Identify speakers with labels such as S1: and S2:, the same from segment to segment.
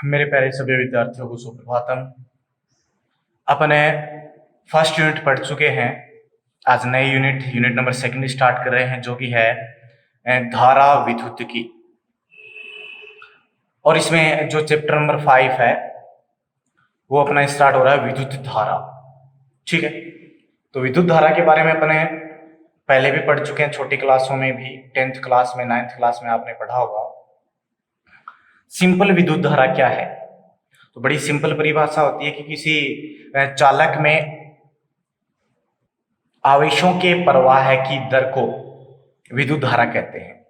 S1: मेरे प्यारे सभी विद्यार्थियों को सुप्रभातम। अपने फर्स्ट यूनिट पढ़ चुके हैं। आज नई यूनिट नंबर सेकंड स्टार्ट कर रहे हैं, जो कि है धारा विद्युत की। और इसमें जो चैप्टर नंबर 5 है वो अपना स्टार्ट हो रहा है विद्युत धारा। ठीक है, तो विद्युत धारा के बारे में अपने पहले भी पढ़ चुके हैं, छोटी क्लासों में भी, 10th क्लास में, 9th क्लास में आपने पढ़ा होगा। सिंपल विद्युत धारा क्या है? तो बड़ी सिंपल परिभाषा होती है कि किसी चालक में आवेशों के प्रवाह की दर को विद्युत धारा कहते हैं।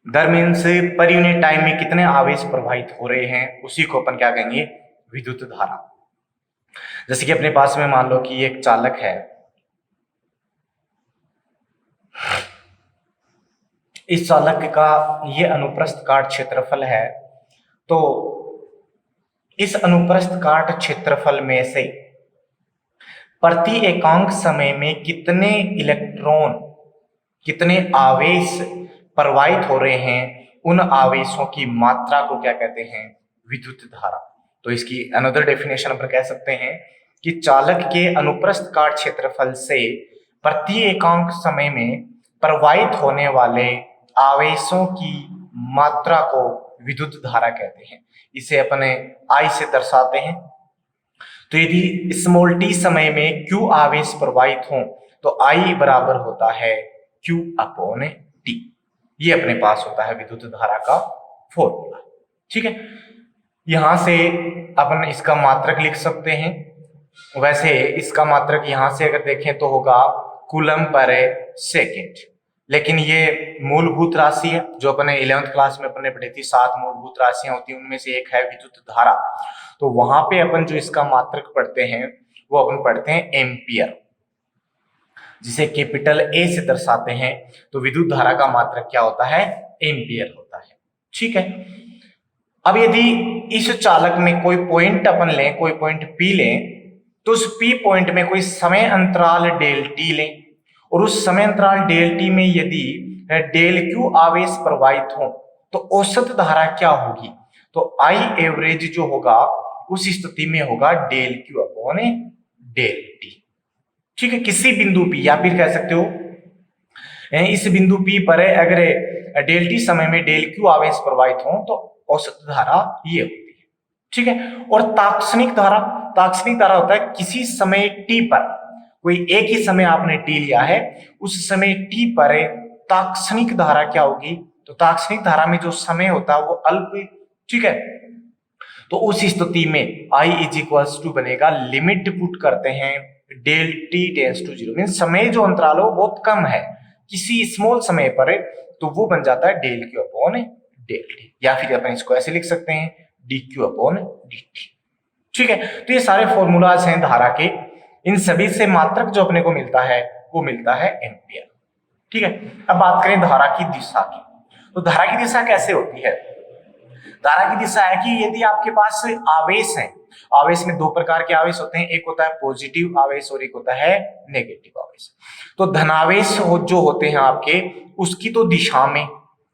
S1: दर मीन्स पर यूनिट टाइम में कितने आवेश प्रवाहित हो रहे हैं, उसी को अपन क्या कहेंगे? विद्युत धारा। जैसे कि अपने पास में मान लो कि एक चालक है, इस चालक का ये अनुप्रस्थ काट क्षेत्रफल है। तो इस अनुप्रस्थ काट क्षेत्रफल में से प्रति एकांक समय में कितने इलेक्ट्रॉन, कितने आवेश प्रवाहित हो रहे हैं, उन आवेशों की मात्रा को क्या कहते हैं? विद्युत धारा। तो इसकी अनदर डेफिनेशन अपन कह सकते हैं कि चालक के अनुप्रस्थ काट क्षेत्रफल से प्रति एकांक समय में प्रवाहित होने वाले आवेशों की मात्रा को विद्युत धारा कहते हैं। इसे अपने आई से दर्शाते हैं। तो यदि स्मॉल टी समय में Q आवेश प्रवाहित हो तो I बराबर होता है Q अपॉन टी। ये अपने पास होता है विद्युत धारा का फॉर्मूला। ठीक है, यहां से अपन इसका मात्रक लिख सकते हैं। वैसे इसका मात्रक यहां से अगर देखें तो होगा कूलम पर सेकेंड, लेकिन ये मूलभूत राशि है जो अपने 11th क्लास में अपने पढ़ी थी। 7 मूलभूत राशियां होती हैं, उनमें से एक है विद्युत धारा। तो वहां पे अपन जो इसका मात्रक पढ़ते हैं वो अपन पढ़ते हैं एम्पियर, जिसे कैपिटल ए से दर्शाते हैं। तो विद्युत धारा का मात्रक क्या होता है? एम्पियर होता है। ठीक है, अब यदि इस चालक में कोई पॉइंट अपन लें, कोई पॉइंट पी लें, तो उस पी पॉइंट में कोई समय अंतराल डेल टी लें, और उस समय अंतराल डेल टी में यदि डेल क्यू आवेश प्रवाहित हो तो औसत धारा क्या होगी? तो आई एवरेज जो होगा उस स्थिति में होगा del Q upon del T. ठीक है, किसी बिंदु पी, या फिर कह सकते हो इस बिंदु पी पर अगर डेल टी समय में डेल क्यू आवेश प्रवाहित हो तो औसत धारा ये होती है। ठीक है, और तात्क्षणिक धारा, तात्क्षणिक धारा होता है किसी समय टी पर, कोई एक ही समय आपने टी लिया है, उस समय टी पर तात्क्षणिक धारा क्या होगी? तो तात्क्षणिक धारा में जो समय होता है वो अल्प। ठीक है, तो उस स्थिति में I इज इक्वल्स टू बनेगा, लिमिट पुट करते हैं del T tends to 0, mean समय जो अंतराल हो बहुत कम है किसी स्मॉल समय पर, तो वो बन जाता है del Q upon del T, या फिर अपन इसको ऐसे लिख सकते हैं D Q upon D T. ठीक है, तो ये सारे फॉर्मूलाज हैं धारा के। इन सभी से मात्रक जो अपने को मिलता है वो मिलता है एम्पियर। ठीक है, अब बात करें धारा की दिशा की। तो धारा की दिशा कैसे होती है? धारा की दिशा है कि यदि आपके पास आवेश है, आवेश में दो प्रकार के आवेश होते हैं, एक होता है पॉजिटिव आवेश और एक होता है नेगेटिव आवेश। तो धनावेश जो होते हैं आपके, उसकी तो दिशा में,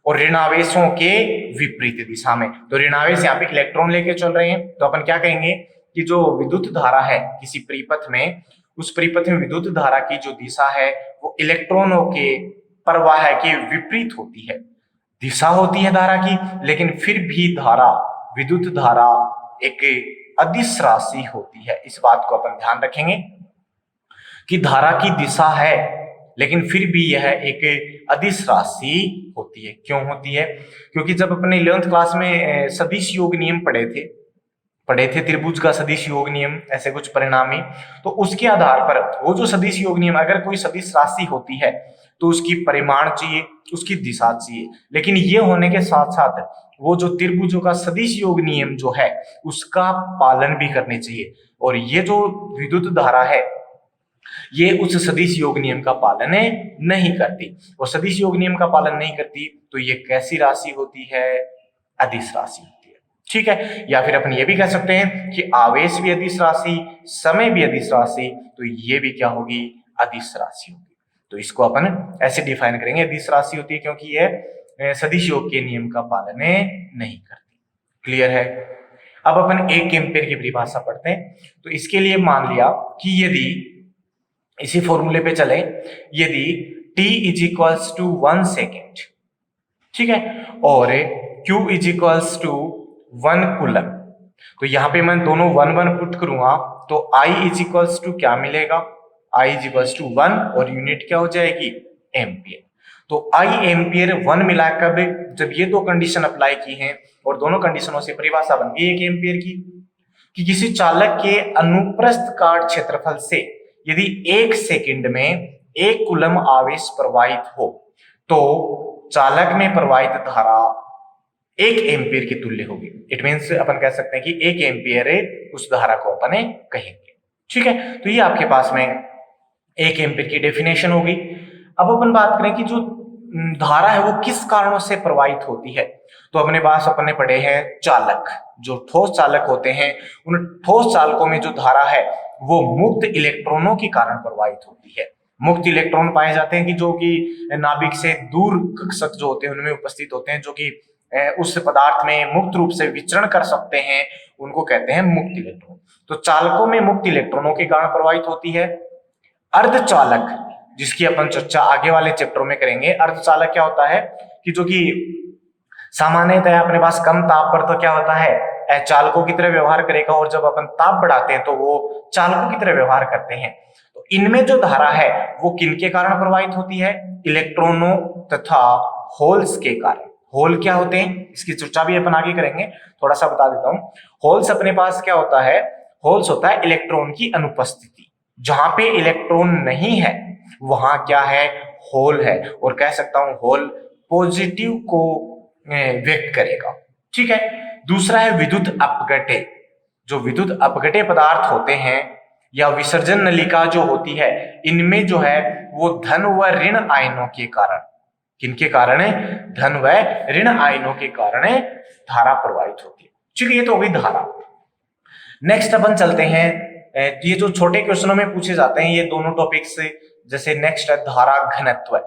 S1: और ऋणावेशों के विपरीत दिशा में। तो ऋणावेश यहाँ पे इलेक्ट्रॉन लेके चल रहे हैं, तो अपन क्या कहेंगे कि जो विद्युत धारा है किसी परिपथ में, उस परिपथ में विद्युत धारा की जो दिशा है वो इलेक्ट्रॉनों के प्रवाह के विपरीत होती है। दिशा होती है धारा की, लेकिन फिर भी धारा, विद्युत धारा एक अदिश राशि होती है। इस बात को अपन ध्यान रखेंगे कि धारा की दिशा है लेकिन फिर भी यह एक अदिश राशि होती है। क्यों होती है? क्योंकि जब अपने 11th क्लास में सदिश योग नियम पढ़े थे, त्रिभुज का सदिश योग नियम, ऐसे कुछ परिणामी, तो उसके आधार पर वो जो सदिश योग नियम, अगर कोई सदिश राशि होती है तो उसकी परिमाण चाहिए, उसकी दिशा चाहिए, लेकिन ये होने के साथ साथ वो जो त्रिभुजों का सदिश योग नियम जो है उसका पालन भी करने चाहिए। और ये जो विद्युत धारा है ये उस सदिश योग नियम का पालन नहीं करती, और सदिश योग नियम का पालन नहीं करती तो ये कैसी राशि होती है? अदिश राशि होती है। ठीक है, या फिर अपन ये भी कह सकते हैं कि आवेश भी अदिश राशि, समय भी अदिश राशि, तो ये भी क्या होगी? अदिश राशि होगी। तो इसको अपन ऐसे डिफाइन करेंगे, अदिश राशि होती है क्योंकि ये सदिश योग के नियम का पालन नहीं करती। क्लियर है? अब अपन 1 एम्पियर की परिभाषा पढ़ते हैं। तो इसके लिए मान लिया कि यदि इसी फॉर्मूले पे चले, यदि t is equals to 1 second, ठीक है, और q is equals to 1 coulomb, तो यहां पे मैं दोनों 1 1 पुट करूंगा तो I इज इक्वल्स टू क्या मिलेगा, I इज इक्वल्स टू 1 और यूनिट क्या हो जाएगी, एम्पियर। तो I एम्पियर 1 मिला कब, जब ये दो कंडीशन अप्लाई की हैं और दोनों कंडीशनों से परिभाषा बन गई 1 एम्पियर की, कि किसी चालक के अनुप्रस्थ काट क्षेत्रफल से यदि 1 सेकंड में 1 कूलम आवेश प्रवाहित हो तो चालक में प्रवाहित धारा 1 एम्पियर की तुल्य होगी। इट मींस अपन कह सकते हैं कि 1 एम्पियर उस धारा को अपन कहेंगे, ठीक है। तो ये आपके पास में 1 एम्पियर की डेफिनेशन होगी। अब अपन बात करें कि जो धारा है वो किस कारणों से प्रवाहित होती है, तो अपने पास अपन ने पढ़े हैं चालक, जो ठोस चालक होते हैं, उन ठोस चालकों में जो धारा है वो मुक्त इलेक्ट्रॉनों के कारण प्रवाहित होती है। मुक्त इलेक्ट्रॉन पाए जाते हैं कि जो कि नाभिक से दूर कक्षक जो होते हैं उनमें उपस्थित होते हैं, जो कि उस पदार्थ में मुक्त रूप से विचरण कर सकते हैं, उनको कहते हैं मुक्त इलेक्ट्रॉन। तो चालकों में मुक्त इलेक्ट्रॉनों के कारण प्रवाहित होती है। अर्धचालक, जिसकी अपन चर्चा आगे वाले चैप्टर में करेंगे, अर्धचालक क्या होता है कि जो कि सामान्यतः अपने पास कम ताप पर तो क्या होता है, चालकों की तरह व्यवहार करेगा, और जब अपन ताप बढ़ाते हैं तो वो चालकों की तरह व्यवहार करते हैं। तो इनमें जो धारा है वो किनके कारण प्रवाहित होती है, इलेक्ट्रॉनों तथा होल्स के कारण। होल क्या होते हैं, इसकी चर्चा भी अपन आगे करेंगे, थोड़ा सा बता देता हूं। होल्स अपने पास क्या होता है, होल्स होता है इलेक्ट्रॉन की अनुपस्थिति। जहां पे इलेक्ट्रॉन नहीं है वहां क्या है, होल है, और कह सकता हूं होल पॉजिटिव को व्यक्त करेगा, ठीक है। दूसरा है विद्युत अपघटे। जो विद्युत अपघटे पदार्थ होते हैं या विसर्जन नलिका जो होती है, इनमें जो है वो धन व ऋण आयनों के कारण, किनके कारण है, धन व ऋण आयनों के कारण धारा प्रवाहित होती है, ठीक है। ये तो होगी धारा। नेक्स्ट अपन चलते हैं, ये जो छोटे क्वेश्चनों में पूछे जाते हैं ये दोनों टॉपिक्स, जैसे नेक्स्ट है धारा घनत्व,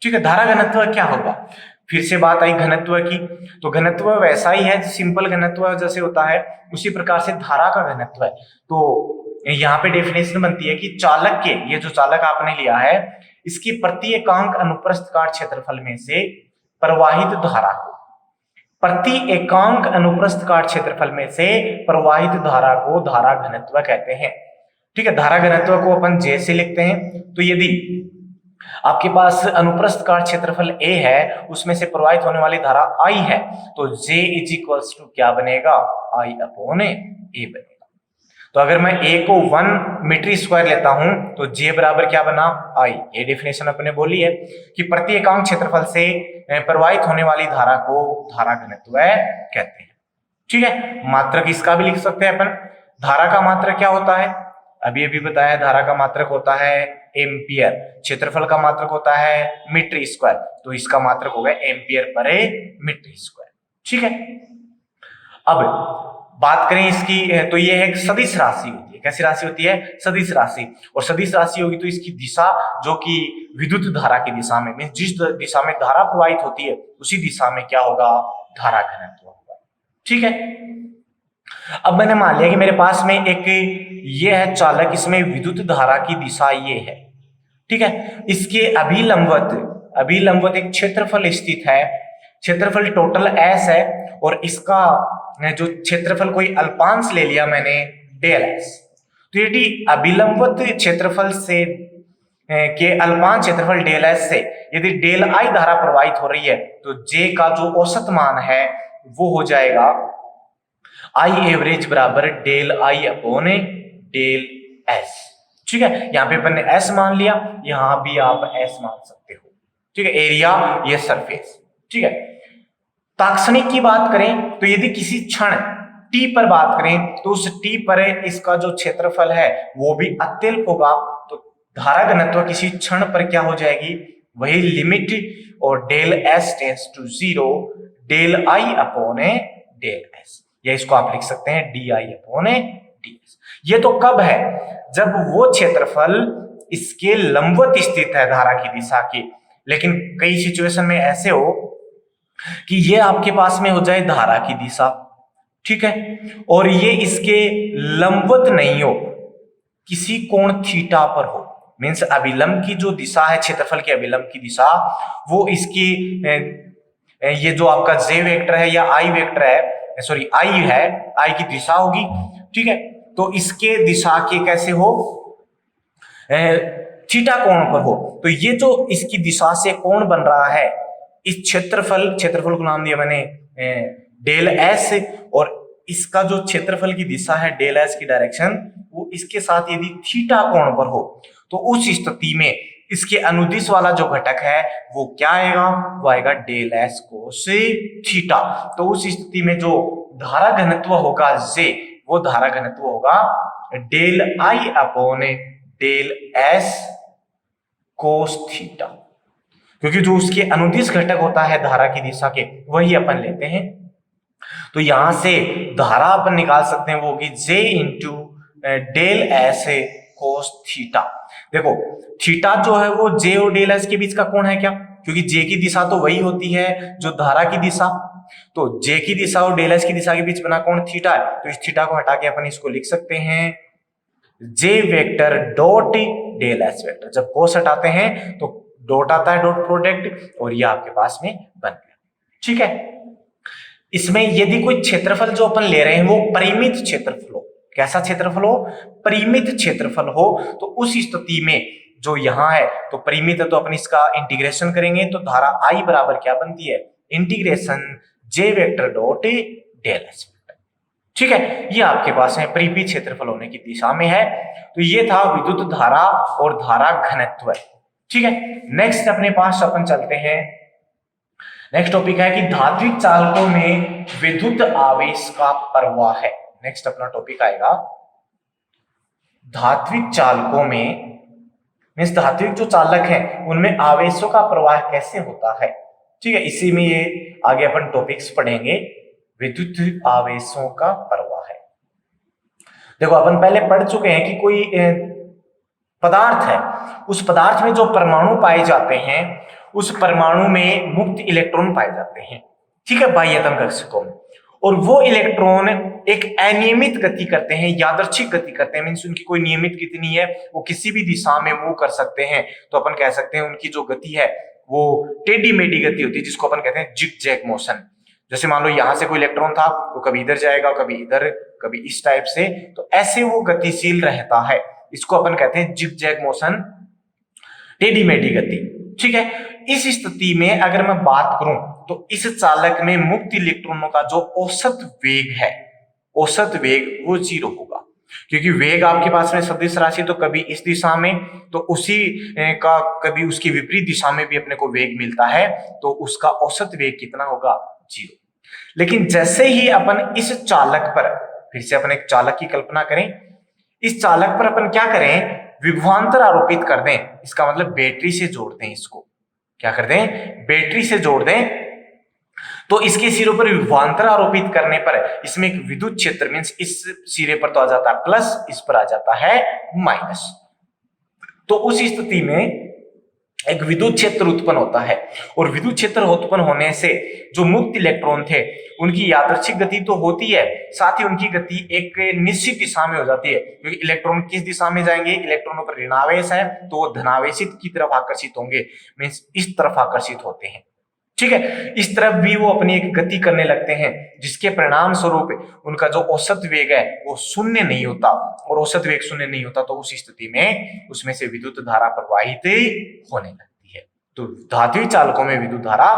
S1: ठीक है। धारा घनत्व क्या होगा, फिर से बात आई घनत्व की, तो घनत्व वैसा ही है, सिंपल घनत्व जैसे होता है उसी प्रकार से धारा का घनत्व है। तो यहाँ पे डेफिनेशन बनती है कि चालक के, ये जो चालक आपने लिया है, इसकी प्रति एकांक अनुप्रस्थ काट क्षेत्रफल में से प्रवाहित धारा को, प्रति एकांक अनुप्रस्थ काट क्षेत्रफल में से प्रवाहित धारा को धारा घनत्व कहते हैं, ठीक है। धारा घनत्व को अपन J से लिखते हैं। तो यदि आपके पास अनुप्रस्थ काट क्षेत्रफल A है, उसमें से प्रवाहित होने वाली धारा I है, तो J इज इक्वल्स टू क्या बनेगा, I अपॉन A बनेगा। तो अगर मैं A को 1 मीटर स्क्वायर लेता हूं तो J बराबर क्या बना, I। ये डेफिनेशन अपने बोली है कि प्रति एकांक क्षेत्रफल से प्रवाहित होने वाली धारा को धारा घनत्व कहते हैं, ठीक है। मात्रक इसका भी लिख सकते हैं अपन। धारा का मात्रक क्या होता है, अभी अभी बताया, धारा का मात्रक होता है एम्पियर, क्षेत्रफल का मात्रक होता है मीटर स्क्वायर, तो इसका मात्रक होगा एम्पियर पर मीटर स्क्वायर, ठीक है। अब बात करें इसकी, तो ये एक सदिश राशि होती है। कैसी राशि होती है, सदिश राशि। और सदिश राशि होगी तो इसकी दिशा जो कि विद्युत धारा की दिशा में, जिस दिशा में धारा प्रवाहित होती है उसी दिशा में क्या होगा, धारा घनत्व होगा, ठीक है। अब मैंने मान लिया कि मेरे पास में एक ये है चालक, इसमें विद्युत धारा की दिशा ये है, ठीक है। इसके अभिलंबवत एक क्षेत्रफल स्थित है, क्षेत्रफल टोटल S है, और इसका जो क्षेत्रफल कोई अल्पांश ले लिया मैंने डेल S। तो यदि अभिलंबवत क्षेत्रफल से के अल्पांश क्षेत्रफल डेल S से यदि डेल I धारा प्रवाहित हो रही है तो J का जो औसत मान है वो हो जाएगा I एवरेज बराबर del I upon del S, ठीक है। यहाँ पे अपन ने S मान लिया, यहां भी आप S मान सकते हो, ठीक है। एरिया ये सरफेस, ठीक है। ताक्षणिक की बात करें तो यदि किसी क्षण t पर बात करें तो उस t पर इसका जो क्षेत्रफल है वो भी अत्यल्प होगा, तो धारा घनत्व किसी क्षण पर क्या हो जाएगी, वही लिमिट, और del S tends to 0 del I upon del S, या इसको आप लिख सकते हैं DI अपॉन DS। ये तो कब है, जब वो क्षेत्रफल इसके लंबवत स्थित है धारा की दिशा के। लेकिन कई सिचुएशन में ऐसे हो कि ये आपके पास में हो जाए धारा की दिशा, ठीक है, और ये इसके लंबवत नहीं हो, किसी कोण थीटा पर हो, मीन्स अभिलंब की जो दिशा है, क्षेत्रफल के अभिलंब की दिशा, वो इसकी ये जो आपका जे वेक्टर है या आई वेक्टर है, सॉरी आई है, आई की दिशा होगी, ठीक है। तो इसके दिशा के कैसे हो, थीटा कोण पर हो। तो ये जो इसकी दिशा से कोण बन रहा है, इस क्षेत्रफल को नाम दिया मैंने डेल एस, और इसका जो क्षेत्रफल की दिशा है डेल एस की डायरेक्शन, वो इसके साथ यदि थीटा कोण पर हो, तो उस स्थिति में इसके अनुदिश वाला जो घटक है वो क्या आएगा, वो आएगा डेल एस कोस थीटा। तो उस स्थिति में जो धारा घनत्व होगा जे, वो धारा घनत्व होगा del I upon del S cos theta, क्योंकि जो उसके अनुदिश घटक होता है धारा की दिशा के, वही अपन लेते हैं। तो यहां से धारा अपन निकाल सकते हैं, वो होगी J into del S cos theta. देखो थीटा जो है वो जे और डेल एस के बीच का कोण है क्या, क्योंकि जे की दिशा तो वही होती है जो धारा की दिशा, तो जे की दिशा और डेल एस की दिशा के बीच बना कोण थीटा है। तो इस थीटा को हटा के अपन इसको लिख सकते हैं J vector dot del S vector. जब कोस हटाते हैं तो डॉट आता है, डॉट प्रोडक्ट, और ये आपके पास में बन गया, ठीक है। इसमें यदि कोई क्षेत्रफल जो अपन ले रहे हैं वो परिमित क्षेत्रफल हो, कैसा क्षेत्रफल हो, परिमित क्षेत्रफल हो, तो उस स्थिति में जो यहां है तो परिमित है, तो अपन इसका इंटीग्रेशन करेंगे, तो धारा आई बराबर क्या बनती है, integration J vector dot del S vector, ठीक है। ये आपके पास में परिमित क्षेत्रफल होने की दिशा में है। तो ये था विद्युत धारा और धारा घनत्व, ठीक है। नेक्स्ट अपने पास अपन चलते हैं, नेक्स्ट टॉपिक है कि धात्विक चालकों में विद्युत आवेश का प्रवाह है। नेक्स्ट अपना टॉपिक आएगा धात्विक चालकों में, मीन्स धात्विक जो चालक हैं उनमें आवेशों का प्रवाह कैसे होता है, ठीक है। इसी में ये आगे अपन टॉपिक्स पढ़ेंगे, विद्युत आवेशों का प्रवाह है। देखो अपन पहले पढ़ चुके हैं कि कोई पदार्थ है, उस पदार्थ में जो परमाणु पाए जाते हैं, उस परमाणु में मुक्त इलेक्ट्रॉन पाए जाते हैं, ठीक है, बाह्यतम कक्षकों में, और वो इलेक्ट्रॉन एक अनियमित गति करते हैं, यादृच्छिक गति करते हैं, मीन्स उनकी कोई नियमित गति नहीं है, वो किसी भी दिशा में मूव कर सकते हैं। तो अपन कह सकते हैं उनकी जो गति है वो टेढ़ी मेढ़ी गति होती है, जिसको अपन कहते हैं जिग जैग मोशन। जैसे मान लो यहां से कोई इलेक्ट्रॉन था तो कभी इधर जाएगा, कभी इधर, कभी इस टाइप से, तो ऐसे वो गतिशील रहता है, इसको अपन कहते हैं जिग जैग मोशन, टेढ़ी मेढ़ी गति, ठीक है। इस स्थिति में अगर मैं बात करूं तो इस चालक में मुक्त इलेक्ट्रॉनों का जो औसत वेग है, औसत वेग वो 0 होगा, क्योंकि वेग आपके पास में सदिश राशि तो कभी इस दिशा में, तो उसी का कभी उसकी विपरीत दिशा में भी अपने को वेग मिलता है, तो उसका औसत वेग कितना होगा, 0। लेकिन जैसे ही अपन इस चालक पर, फिर से अपन एक चालक की कल्पना करें, इस चालक पर अपन क्या करें, विभवांतर आरोपित कर दें, इसका मतलब बैटरी से जोड़ दें, इसको क्या कर दें, बैटरी से जोड़ दें, तो इसके सिरों पर विभवांतर आरोपित करने पर इसमें एक विद्युत क्षेत्र, मींस इस सिरे पर तो आ जाता है प्लस, इस पर आ जाता है माइनस। तो उस स्थिति में एक विद्युत क्षेत्र उत्पन्न होता है, और विद्युत क्षेत्र उत्पन्न होने से जो मुक्त इलेक्ट्रॉन थे उनकी यादृच्छिक गति तो होती है, साथ ही उनकी गति एक निश्चित दिशा में हो जाती है, क्योंकि इलेक्ट्रॉन किस दिशा में जाएंगे, इलेक्ट्रॉनों पर ऋणावेश है तो वो धनावेशित की तरफ आकर्षित होंगे, मींस इस तरफ आकर्षित होते हैं, ठीक है। इस तरफ भी वो अपनी एक गति करने लगते हैं, जिसके परिणाम स्वरूप उनका जो औसत वेग है वो शून्य नहीं होता, और औसत वेग शून्य नहीं होता तो उस स्थिति में उसमें से विद्युत धारा प्रवाहित होने लगती है। तो धात्विक चालकों में विद्युत धारा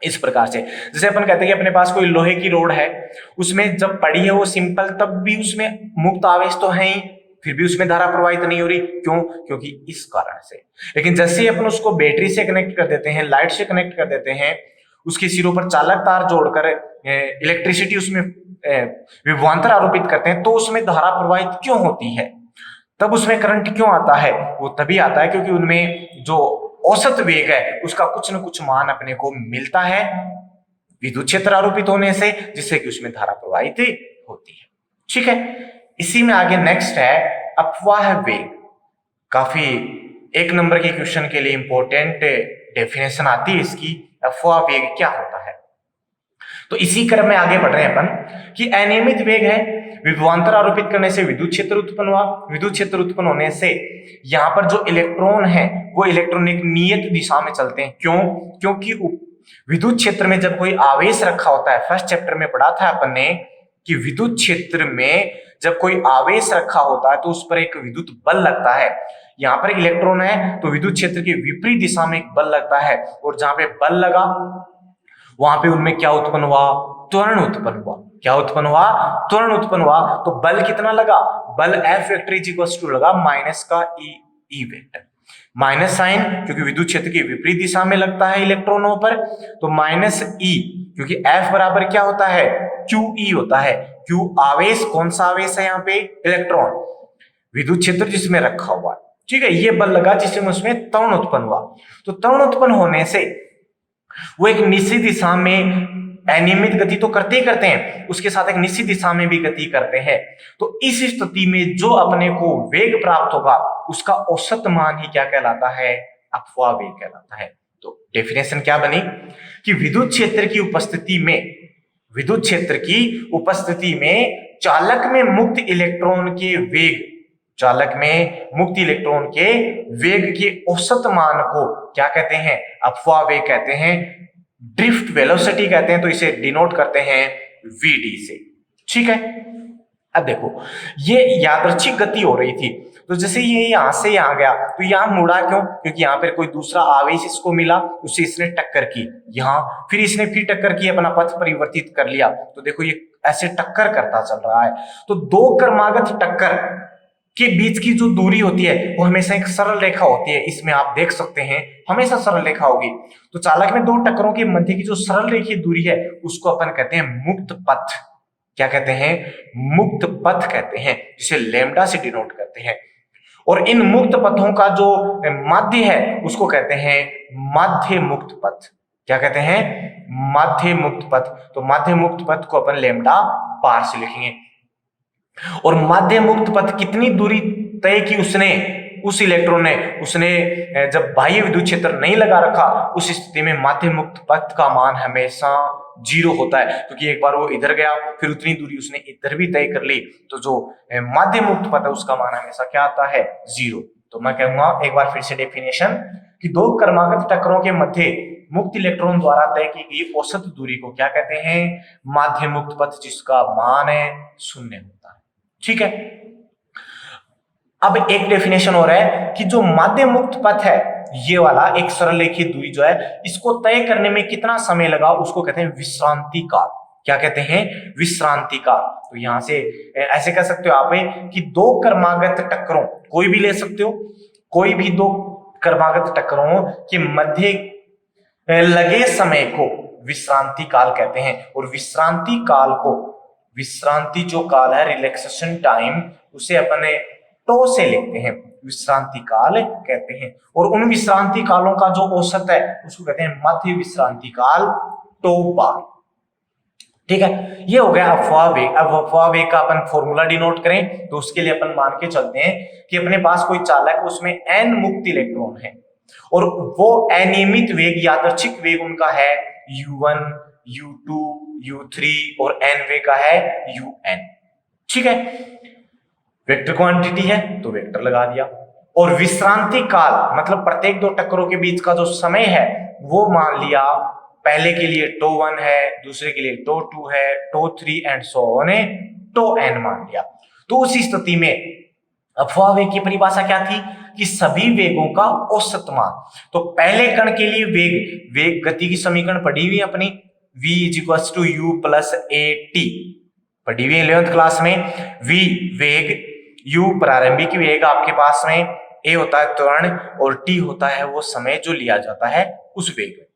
S1: इस प्रकार से, जैसे अपन कहते हैं कि अपने पास कोई लोहे की रोड है, उसमें जब पड़ी है वो सिंपल, तब भी उसमें मुक्त आवेश तो है ही, फिर भी उसमें धारा प्रवाहित नहीं हो रही, क्यों, क्योंकि इस कारण से। लेकिन जैसे ही अपन उसको बैटरी से कनेक्ट कर देते हैं, लाइट से कनेक्ट कर देते हैं, उसके सिरों पर चालक तार जोड़कर इलेक्ट्रिसिटी उसमें विभवांतर आरोपित करते हैं, तो उसमें धारा प्रवाहित क्यों होती है, तब उसमें करंट क्यों आता है, वो तभी आता है क्योंकि उनमें जो औसत वेग है उसका कुछ न कुछ मान अपने को मिलता है विद्युत क्षेत्र आरोपित होने से, जिससे कि उसमें धारा प्रवाहित होती है, ठीक है। इसी में आगे नेक्स्ट है अपवाह वेग। काफी 1 नंबर के क्वेश्चन के लिए इंपॉर्टेंट डेफिनेशन आती है इसकी, अपवाह वेग क्या होता है। तो इसी क्रम में आगे बढ़ रहे हैं अपन कि अनियमित वेग है, विभवांतर आरोपित करने से विद्युत क्षेत्र उत्पन्न हुआ। विद्युत क्षेत्र उत्पन्न होने से यहाँ पर जो इलेक्ट्रॉन है वो इलेक्ट्रॉन एक नियत दिशा में चलते हैं। क्यों? क्योंकि विद्युत क्षेत्र में जब कोई आवेश रखा होता है, फर्स्ट चैप्टर में पढ़ा था अपन ने कि विद्युत क्षेत्र में जब कोई आवेश रखा होता है तो उस पर एक विद्युत बल लगता है। यहाँ पर इलेक्ट्रॉन है तो विद्युत क्षेत्र की विपरीत दिशा में एक बल लगता है, और जहां पे बल लगा वहां पे उनमें क्या उत्पन्न हुआ? त्वरण उत्पन्न हुआ। क्या उत्पन्न हुआ? त्वरण उत्पन्न हुआ। तो बल कितना लगा? बल F vector is equal to लगा माइनस का ई वेक्टर, माइनस साइन क्योंकि विद्युत क्षेत्र की विपरीत दिशा में लगता है इलेक्ट्रॉनों पर, तो माइनस ई, क्योंकि F बराबर क्या होता है? क्यू ई होता है। क्यू आवेश, कौन सा आवेश है यहाँ पे? इलेक्ट्रॉन, विद्युत क्षेत्र जिसमें रखा हुआ, ठीक है। ये बल लगा जिससे उसमें त्वरण उत्पन्न हुआ। तो त्वरण उत्पन्न होने से वो एक निश्चित दिशा में अनियमित गति तो करते ही करते हैं, उसके साथ एक निश्चित दिशा में भी गति करते हैं। तो इस स्थिति में जो अपने को वेग प्राप्त होगा उसका औसत मान ही क्या कहलाता है? अपवाह वेग कहलाता है। तो डेफिनेशन क्या बनी कि विद्युत क्षेत्र की उपस्थिति में, विद्युत क्षेत्र की उपस्थिति में चालक में मुक्त इलेक्ट्रॉन के वेग, चालक में मुक्त इलेक्ट्रॉन के वेग के औसत मान को क्या कहते हैं? अपवाह वेग कहते हैं, ड्रिफ्ट वेलोसिटी कहते हैं। तो इसे डिनोट करते हैं वीडी से, ठीक है। अब देखो ये यादृच्छिक गति हो रही थी, तो जैसे ये यहां से यहां गया तो यहां मुड़ा क्यों? क्योंकि यहां पर कोई दूसरा आवेश इसको मिला, उससे इसने टक्कर की, यहां फिर इसने फिर टक्कर की, अपना पथ परिवर्तित कर लिया। तो देखो ये ऐसे टक्कर करता चल रहा है। तो दो क्रमागत टक्कर के बीच की जो दूरी होती है वो हमेशा एक सरल रेखा होती है। इसमें आप देख सकते हैं हमेशा सरल रेखा होगी। तो चालक में दो टक्करों के मध्य की जो सरल रेखीय दूरी है उसको अपन कहते हैं मुक्त पथ। क्या कहते हैं? मुक्त पथ कहते हैं, जिसे लैम्डा से डिनोट करते हैं। और इन मुक्त पथों का जो माध्य है उसको कहते हैं माध्य मुक्त पथ। क्या कहते हैं? माध्य मुक्त पथ। तो माध्य मुक्त पथ को अपन लैम्डा बार से लिखेंगे। और माध्य मुक्त पथ कितनी दूरी तय की उसने, उस इलेक्ट्रॉन ने, उसने जब बाह्य विद्युत क्षेत्र नहीं लगा रखा, उस स्थिति में माध्य मुक्त पथ का मान हमेशा 0 होता है, क्योंकि एक बार वो इधर गया फिर उतनी दूरी उसने इधर भी तय कर ली, तो जो माध्य मुक्त पथ है उसका मान हमेशा क्या आता है? 0। तो मैं कहूंगा एक बार फिर से डेफिनेशन कि दो क्रमागत टक्करों के मध्य मुक्त इलेक्ट्रॉन द्वारा तय की गई औसत दूरी को क्या कहते हैं? माध्य मुक्त पथ, जिसका मान है 0 होता है, ठीक है। अब एक डेफिनेशन हो रहा है कि जो माध्य मुक्त पथ है, ये वाला एक सरल रेखीय दूरी जो है, इसको तय करने में कितना समय लगा उसको कहते हैं विश्रांति काल। क्या कहते हैं? विश्रांति काल। तो यहां से ऐसे कह सकते हो आप कि दो क्रमागत टक्करों, कोई भी ले सकते हो, कोई भी दो क्रमागत टक्करों के मध्य लगे समय को विश्रांति काल कहते हैं। और विश्रांति काल को, विश्रांति जो काल है, रिलैक्सेशन टाइम, उसे अपने टो से लिखते हैं, विश्रांति काल कहते हैं। और उन विश्रांति कालों का जो औसत है उसको कहते हैं मध्य विश्रांति काल, टो बार, ठीक है। ये हो गया अपवाह वेग। अब अपवाह वेग का अपन फॉर्मूला डिनोट करें तो उसके लिए अपन मान के चलते हैं कि अपने पास कोई चालक, उसमें n मुक्त इलेक्ट्रॉन है और वो अनियमित वेग, यादृच्छिक वेग उनका है u1, u2, u3 और n वेग का है un, ठीक है। वेक्टर क्वांटिटी है तो वेक्टर लगा दिया। और विश्रांति काल मतलब प्रत्येक दो टक्करों के बीच का जो समय है वो मान लिया, पहले के लिए टो 1 है, दूसरे के लिए टो 2 है, tau 3 and so on, tau n मान लिया। तो उस स्थिति में अपवाह वेग की परिभाषा क्या थी कि सभी वेगों का औसत मान। तो पहले कण के लिए वेग गति की समीकरण पढ़ी हुई अपनी, v = u + at, पढ़ी हुई 11th क्लास में। v वेग, u प्रारंभिक वेग आपके पास में, a होता है त्वरण और t होता है वो समय जो लिया जाता है उस वेग में।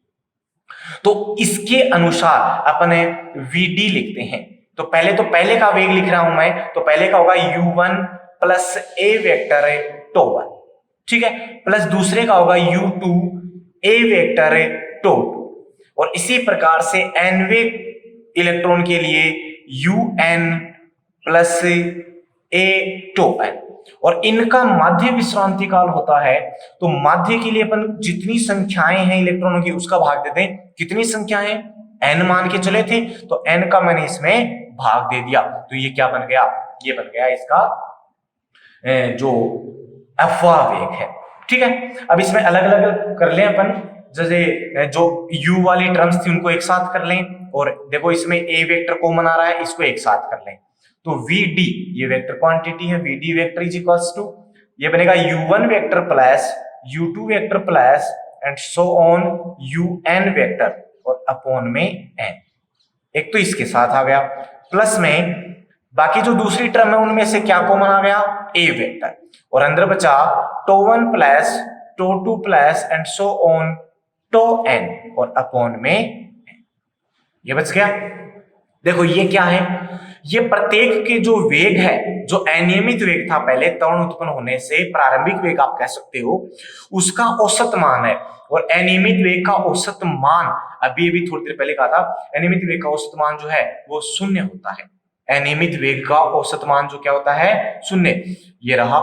S1: तो इसके अनुसार अपने vd लिखते हैं। तो पहले का वेग लिख रहा हूं मैं, तो पहले का होगा u1 + a वेक्टर टो 1, ठीक है, प्लस दूसरे का होगा u2 a वेक्टर टो 2, और इसी प्रकार से nवे इलेक्ट्रॉन के लिए un + a टो n, और इनका माध्य विश्रांति काल होता है। तो माध्य के लिए अपन जितनी संख्याएं हैं इलेक्ट्रॉनों की उसका भाग देते हैं। कितनी संख्याएं? n मान के चले थे, तो n का मैंने इसमें भाग दे दिया, तो ये क्या बन गया, ये बन गया इसका जो अफवाह वेग है। ठीक है, अब इसमें अलग अलग कर लें अपन, जैसे जो u वाली टर्म्स थी उनको एक साथ कर लें, और देखो इसमें a वेक्टर कॉमन आ रहा है, इसको एक साथ कर लें, तो vd ये वेक्टर क्वांटिटी है, vd vector is equals to ये बनेगा u1 vector plus u2 vector plus and so on un vector और अपॉन में n। एक तो इसके साथ आ गया, प्लस में बाकी जो दूसरी टर्म है उनमें से क्या कॉमन आ गया, a वेक्टर, और अंदर बचा tau one plus tau two plus and so on tau n और अपॉन में n। ये बच गया। देखो ये क्या है, ये प्रत्येक के जो वेग है, जो अनियमित वेग था पहले त्वरण उत्पन्न होने से, प्रारंभिक वेग आप कह सकते हो, उसका औसत मान है, और अनियमित वेग का औसत मान अभी थोड़ी देर पहले कहा था, अनियमित वेग का औसत मान जो है वो शून्य होता है। अनियमित वेग का औसत मान जो क्या होता है, शून्य। ये रहा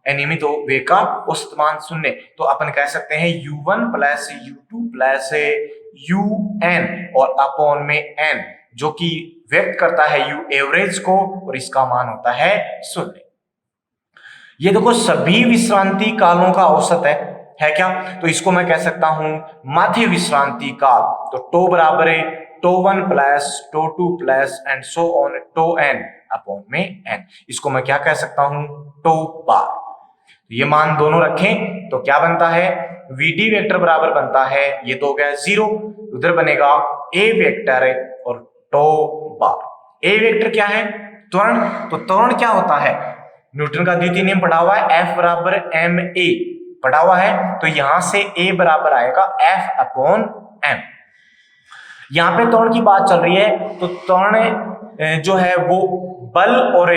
S1: अनियमित वेग का औसत मान शून्य, तो अपन कह सकते हैं u1 plus u2 plus un और अपॉन में n, जो कि व्यक्त करता है u एवरेज को, और इसका मान होता है शून्य। ये देखो सभी विश्रांति कालों का औसत है क्या, तो इसको मैं कह सकता हूं माध्य विश्रांति काल, तो टो बराबर है tau one plus tau two plus and so on tau n upon में n। इसको मैं क्या कह सकता हूं, टो बार। ये मान दोनों रखें तो क्या बनता है, vd वेक्टर बराबर बनता है, ये तो हो गया 0, उधर बनेगा a वेक्टर और टो बार। a वेक्टर क्या है, त्वरण, तो त्वरण क्या होता है, न्यूटन का द्वितीय नियम पढ़ा हुआ है, F बराबर ma पढ़ा हुआ है, तो यहां से a बराबर आएगा F अपॉन m। यहां पे त्वरण की बात चल रही है, तो त्वरण जो है वो बल और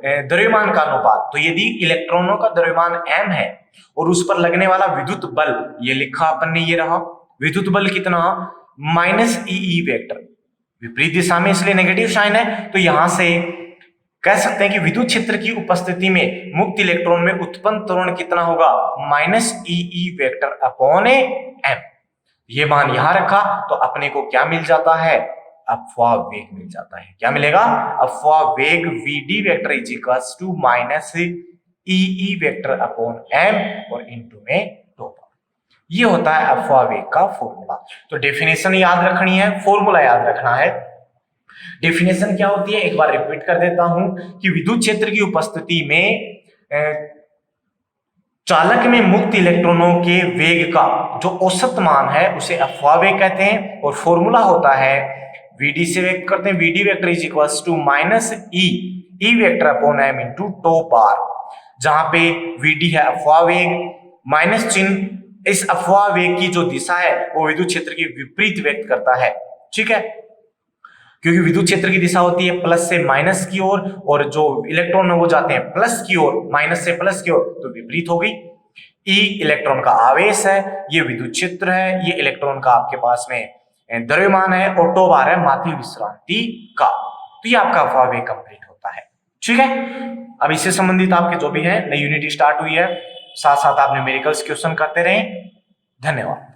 S1: द्रव्यमान का अनुपात, तो यदि इलेक्ट्रॉनों का द्रव्यमान m है और उस पर लगने वाला विद्युत बल, ये लिखा अपन ने, ये रहा विद्युत बल कितना, माइनस ई वेक्टर, विपरीत दिशा में इसलिए नेगेटिव साइन है, तो यहां से कह सकते हैं कि विद्युत क्षेत्र की उपस्थिति में मुक्त इलेक्ट्रॉन में उत्पन्न त्वरण कितना होगा, minus E vector upon m। ये मान यहां रखा तो अपने को क्या मिल जाता है, अफवाह वेग मिल जाता है। क्या मिलेगा, अफवाह वेग vd vector is equals to minus E vector upon m और इनटू में टो। ये होता है अफवाह वेग का फॉर्मूला। तो डेफिनेशन याद रखनी है, फॉर्मूला याद रखना है। डेफिनेशन क्या होती है, एक बार रिपीट कर देता हूं कि विद्युत क्षेत्र की उपस्थिति में चालक में मुक्त इलेक्ट्रॉनों के वेग का जो औसत मान है उसे अफवाह वेग कहते हैं, और फॉर्मूला होता है vd से व्यक्त करते हैं, vd vector is equals to minus E vector upon m into tau bar, जहां पे vd है अफवाह वेग, माइनस चिन्ह इस अफवाह वेग की जो दिशा है वो विद्युत क्षेत्र की विपरीत व्यक्त करता है। ठीक है, क्योंकि विद्युत क्षेत्र की दिशा होती है प्लस से माइनस की ओर, और जो इलेक्ट्रॉन वो जाते हैं प्लस की ओर, माइनस से प्लस की ओर, तो विपरीत हो गई। ई इलेक्ट्रॉन का आवेश है, ये विद्युत क्षेत्र है, ये इलेक्ट्रॉन का आपके पास में द्रव्यमान है, और टो बार है माध्य विश्रांति का। तो ये आपका अफवाह वेग कंप्लीट होता है। ठीक है, अब इससे संबंधित आपके जो भी है नई यूनिट स्टार्ट हुई है, साथ साथ आप न्यूमेरिकल्स क्वेश्चन करते रहें। धन्यवाद।